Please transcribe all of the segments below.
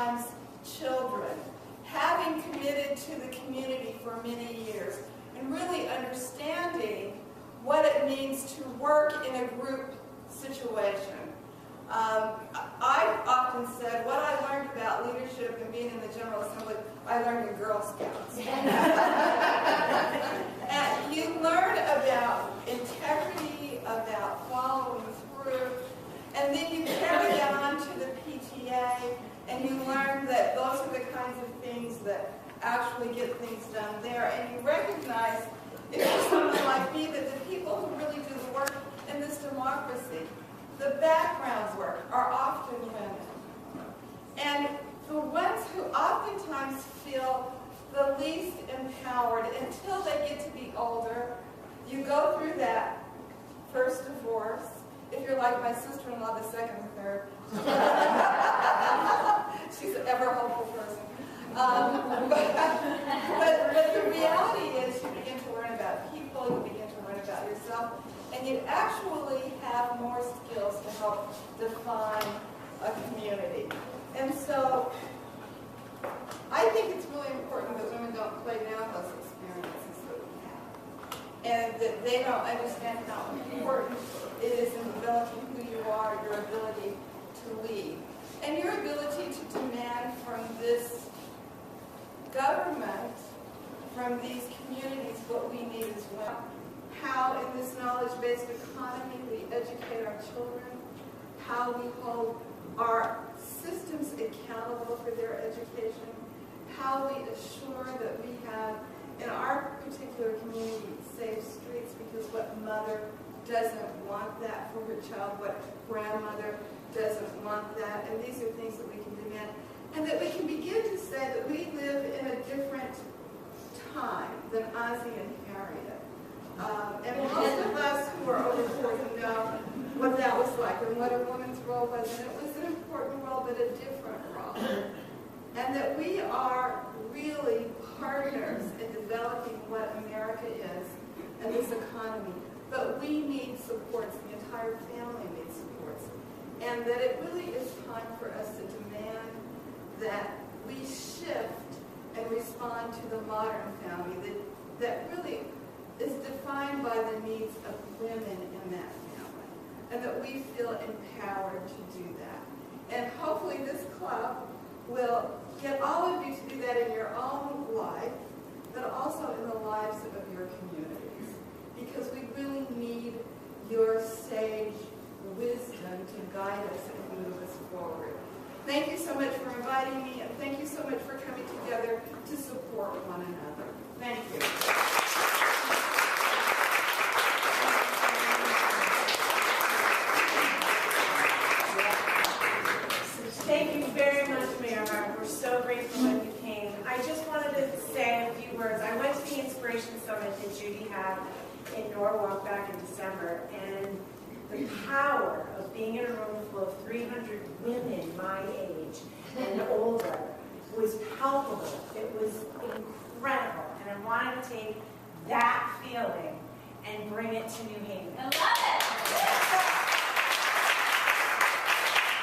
oftentimes children, having committed to the community for many years, and really understanding what it means to work in a group situation. I've often said what I learned about leadership and being in the General Assembly, I learned in Girl Scouts. And you learn about integrity, about following through, and then you carry that on to the PTA, and you learn that those are the kinds of things that actually get things done there. And you recognize, if you're someone like me, that the people who really do the work in this democracy, the background work, are often women. And the ones who oftentimes feel the least empowered until they get to be older, you go through that first divorce. If you're like my sister-in-law, the second or third. She's an ever hopeful person. But the reality is you begin to learn about people, you begin to learn about yourself, and you actually have more skills to help define a community. And so I think it's really important that women don't play down those experiences that we have, and that they don't understand how important it is in developing who you are, your ability to lead, and your ability to demand from this government, from these communities, what we need as well. How in this knowledge-based economy we educate our children, how we hold our systems accountable for their education, how we assure that we have, in our particular community, safe streets, because what mother doesn't want that for her child, what grandmother doesn't want that, and these are things that we can demand. And that we can begin to say that we live in a different time than Ozzie and Harriet. And most of us who are over 40 know what that was like and what a woman's role was. And it was an important role, but a different role. And that we are really partners in developing what America is and this economy. But we need supports. The entire family needs supports. And that it really is time for us to demand that we shift and respond to the modern family that really is defined by the needs of women in that family, and that we feel empowered to do that. And hopefully this club will get all of you to do that in your own life, but also in the lives of your communities, because we really need your sage wisdom to guide us and move us forward. Thank you so much for inviting me, and thank you so much for coming together to support one another. Thank you. Thank you very much, Mayor Harp. We're so grateful that you came. I just wanted to say a few words. I went to the Inspiration Summit that Judy had in Norwalk back in December, and the power of being in a room full of 300 women my age and older was palpable. It was incredible. And I wanted to take that feeling and bring it to New Haven. I love it!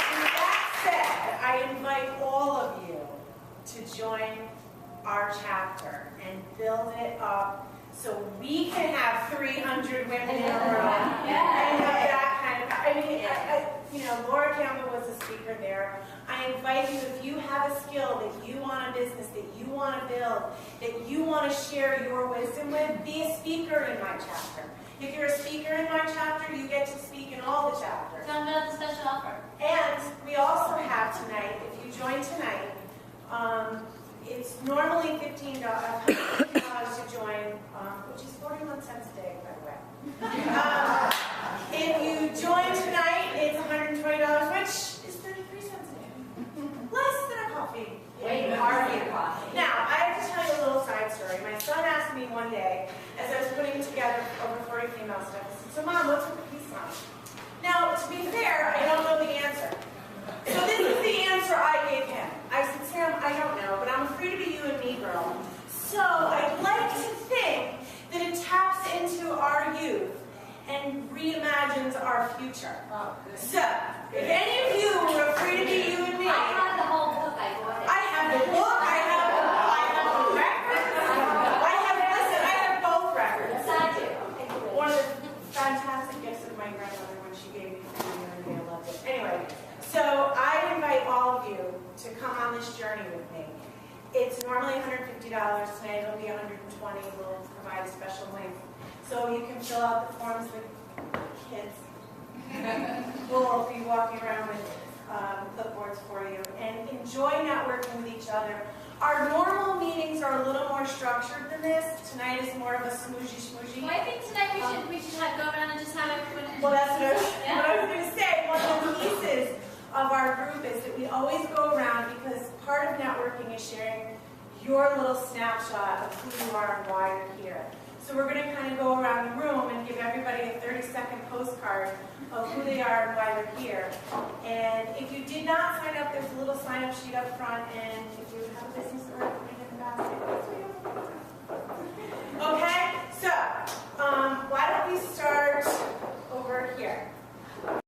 And that said, I invite all of you to join our chapter and build it up so we can have 300 women in a room and have that kind of, Laura Campbell was a speaker there. I invite you, if you have a skill that you want a business, that you want to build, that you want to share your wisdom with, be a speaker in my chapter. If you're a speaker in my chapter, you get to speak in all the chapters. Tell me about the special offer. And we also have tonight, if you join tonight, it's normally $15 to join, which is 41 cents a day, by the way. If you join tonight, it's $120, which is 33 cents a day. Less than a coffee. Way more than a coffee. Now, I have to tell you a little side story. My son asked me one day, as I was putting together over 40 female stuff, I said, so Mom, what's with the peace sign? Now, to be fair, I don't know the answer. So this is the answer I gave him. I said, Sam, I don't know, but I'm free to be you and me, girl. So I'd like to think that it taps into our youth and reimagines our future. So, if any of you were free to be you and me, I have the whole book. I bought it. on this journey with me. It's normally $150. Tonight it'll be $120. We'll provide a special link. So you can fill out the forms with kids. We'll be walking around with clipboards for you and enjoy networking with each other. Our normal meetings are a little more structured than this. Tonight is more of a smoozy. Well, I think tonight we should go around and just have everyone. Well, that's what I was going to say. One of the pieces of our group is that we always go around because part of networking is sharing your little snapshot of who you are and why you're here. So we're going to kind of go around the room and give everybody a 30-second postcard of who they are and why they're here. And if you did not sign up, there's a little sign-up sheet up front, and if you have a business card, put it in the basket.